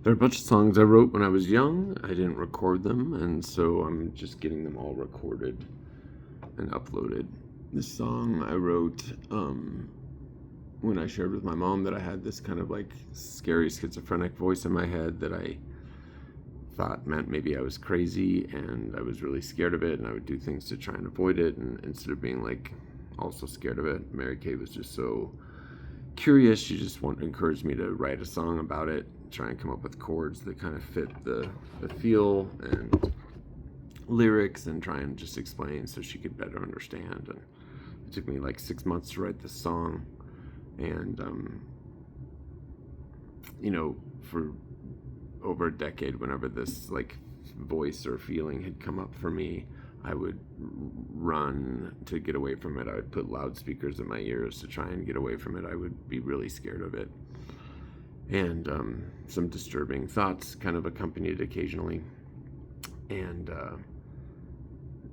There are a bunch of songs I wrote when I was young. I didn't record them, and so I'm just getting them all recorded and uploaded. This song I wrote when I shared with my mom that I had this kind of like scary schizophrenic voice in my head that I thought meant maybe I was crazy, and I was really scared of it, and I would do things to try and avoid it, and instead of being like also scared of it, Mary Kay was just so curious. She just encouraged me to write a song about it, try and come up with chords that kind of fit the feel and lyrics, and try and just explain so she could better understand. And it took me like 6 months to write this song, and for over a decade, whenever this like voice or feeling had come up for me, I would run to get away from it. I would put loudspeakers in my ears to try and get away from it. I would be really scared of it. And some disturbing thoughts kind of accompanied it occasionally. And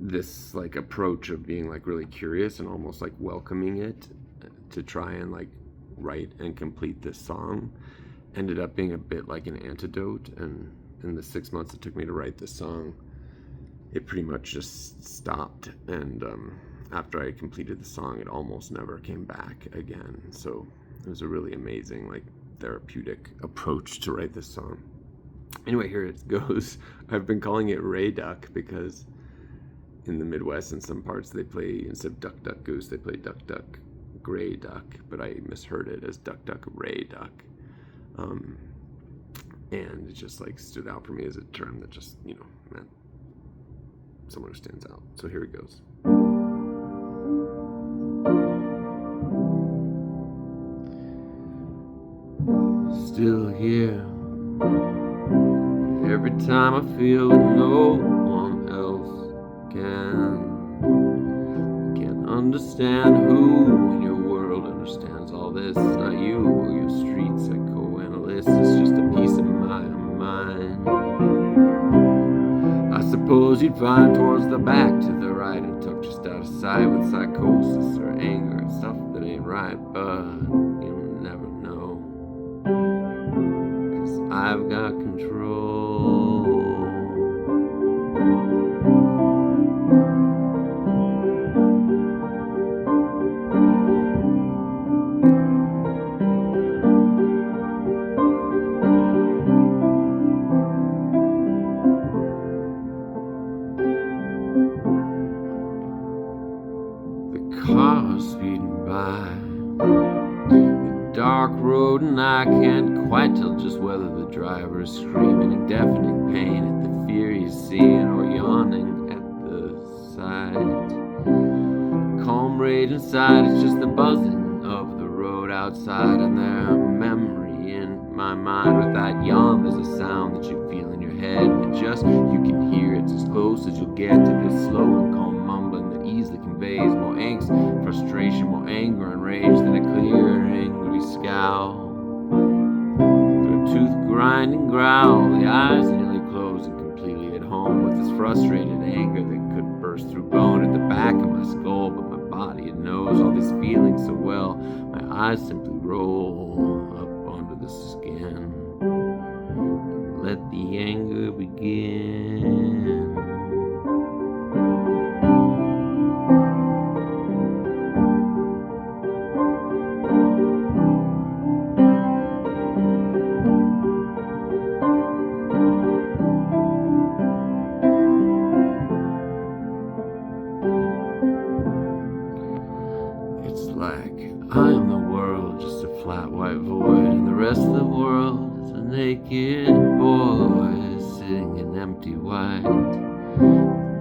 this like approach of being like really curious and almost like welcoming it to try and like write and complete this song ended up being a bit like an antidote. And in the 6 months it took me to write this song, it pretty much just stopped, and after I completed the song, it almost never came back again. So it was a really amazing, like, therapeutic approach to write this song. Anyway, here it goes. I've been calling it Ray Duck because in the Midwest, in some parts, they play, instead of Duck Duck Goose, they play Duck Duck Gray Duck, but I misheard it as Duck Duck Ray Duck. And it just like stood out for me as a term that just, meant someone who stands out. So here it goes. Still here every time I feel no one else can't understand who in your world understands all this. Not you or your street psychoanalyst. It's just a piece of my mind. I suppose you'd find towards the back to the right and tucked just out of sight with psychosis or anger and stuff that ain't right, but you'll never know, 'cause I've got control. Cars speeding by the dark road, and I can't quite tell just whether the driver is screaming in deafening pain at the fear he's seeing or yawning at the sight. Calm rage inside, it's just the buzzing of the road outside, and their memory in my mind. With that yawn, there's a sound that you feel in your head that just you can hear. It's as close as you'll get to this slow and calm mumbling that easily conveys more angst, frustration, more anger and rage than a clear and angry scowl. Through a tooth-grinding growl, the eyes nearly closed and completely at home with this frustrated anger that could burst through bone at the back of my skull, but my body, it knows all these feelings so well. My eyes simply roll up onto the skin and let the anger begin. I am the world, just a flat white void, and the rest of the world is a naked boy sitting in empty white.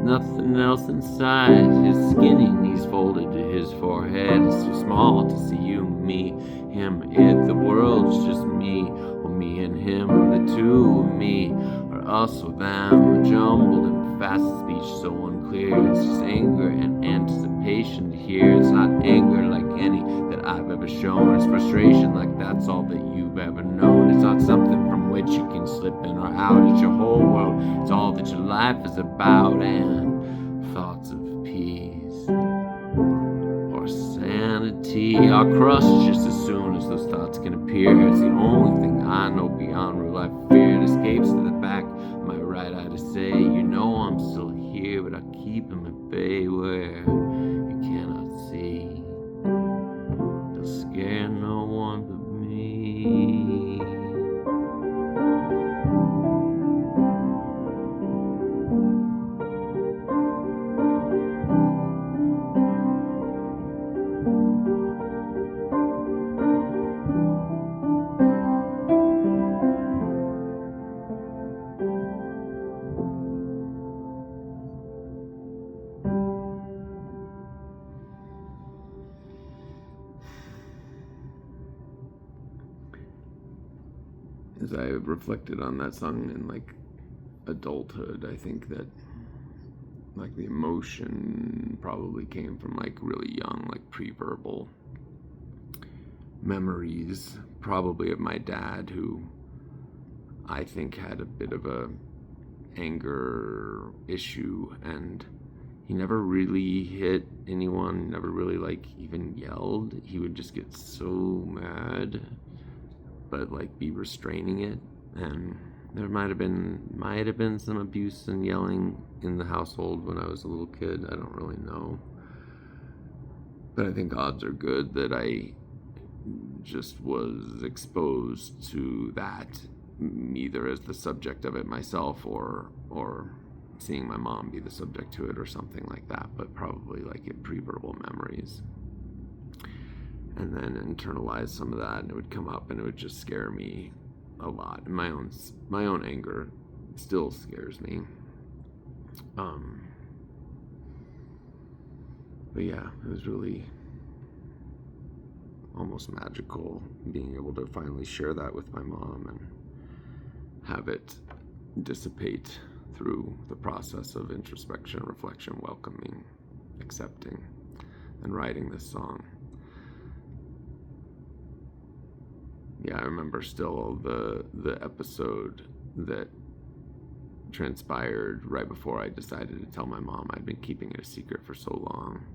Nothing else inside, his skinny knees folded to his forehead. It's too small to see you, me, him, it. The world's just me, or me and him. The two of me are us or them, jumbled and fast speech so unclear. It's just anger and anticipation to hear. It's not anger like any that I've ever shown. It's frustration like that's all that you've ever known. It's not something from which you can slip in or out. It's your whole world. It's all that your life is about. And thoughts of peace or sanity are crushed just as soon as those thoughts can appear. It's the only thing I know beyond real life fear. To escapes to the back of my right eye to say, you know I'm still here, but I keep him at bay where you cannot see. He'll scare no one but me. As I reflected on that song in like adulthood, I think that like the emotion probably came from like really young, like pre-verbal memories, probably of my dad, who I think had a bit of a anger issue, and he never really hit anyone, never really like even yelled. He would just get so mad, but like be restraining it. And there might have been some abuse and yelling in the household when I was a little kid. I don't really know, but I think odds are good that I just was exposed to that, either as the subject of it myself or seeing my mom be the subject to it or something like that, but probably like in pre-verbal memories. And then internalize some of that, and it would come up and it would just scare me a lot. And my own anger still scares me. But yeah, it was really almost magical being able to finally share that with my mom and have it dissipate through the process of introspection, reflection, welcoming, accepting, and writing this song. Yeah, I remember still the episode that transpired right before I decided to tell my mom. I'd been keeping it a secret for so long,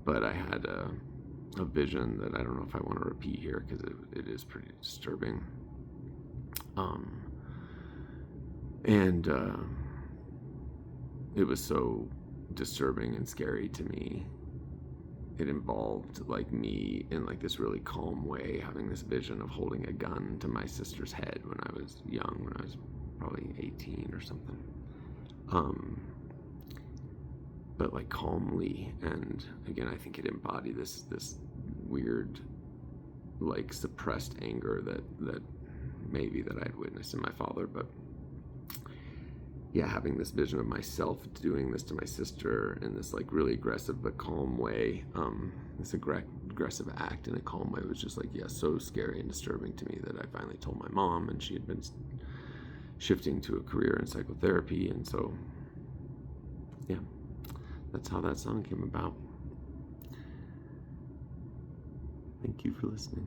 but I had a vision that I don't know if I want to repeat here because it is pretty disturbing. And it was so disturbing and scary to me. It involved like me in like this really calm way having this vision of holding a gun to my sister's head when I was young, when I was probably 18 or something. But like calmly, and again, I think it embodied this weird like suppressed anger that maybe that I'd witnessed in my father. But yeah, having this vision of myself doing this to my sister in this like really aggressive but calm way, this aggressive act in a calm way was just like, yeah, so scary and disturbing to me that I finally told my mom, and she had been shifting to a career in psychotherapy. And so yeah, that's how that song came about. Thank you for listening.